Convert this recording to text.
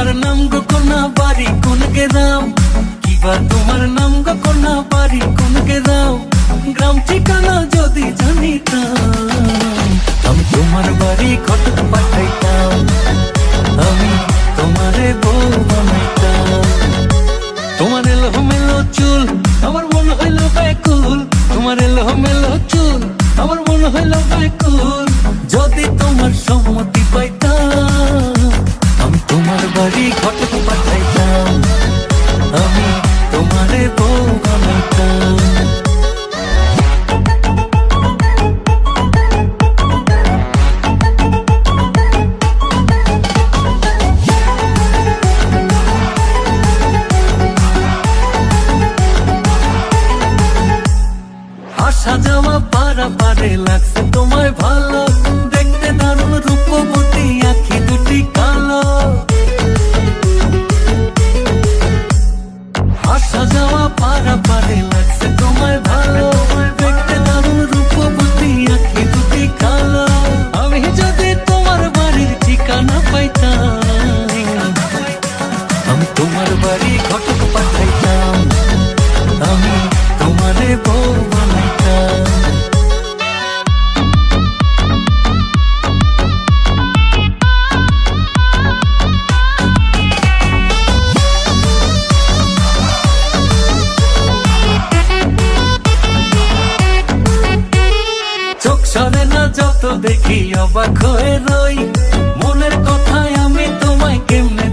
তোমার নাম গো কন্যা বাড়ি কোন গ্রাম, কিবা তোমার নাম গো কন্যা বাড়ি কোন গ্রাম, গ্রাম ঠিকানা যদি জানিতাম আমি তোমার বাড়ি ঘটক পাঠাইতাম, আমি তোমারে বউ বানাইতাম। তোমার এলোমেলো চুল আমার মন হইল ব্যাকুল, তোমার এলোমেলো চুল আমার মন হইল ব্যাকুল, যদি তোমার সম্মতি পাইতাম আমি তোমার বাড়ি ঘটক পাঠাইতাম, আমি তোমারে বউ বানাইতাম। আসা যাওয়া পারা পারে লাগছে তোমায় ভালো, দেখতে দারুণ রূপবতী আখি দুটি কালো। আসা যাওয়া পারা পারে লাগছে তোমায় ভালো, দেখতে দারুণ রূপবতী আখি দুটি কালো। আমি যদি তোমার বাড়ির ঠিকানা পাইতাম আমি তোমার বাড়ি ঘটক পাঠাইতাম, আমি তোমারে বউ বানাইতাম। চোখ সরে না যত দেখি অবাক হয়ে রই, মনের কথায় আমি তোমায় কেমনে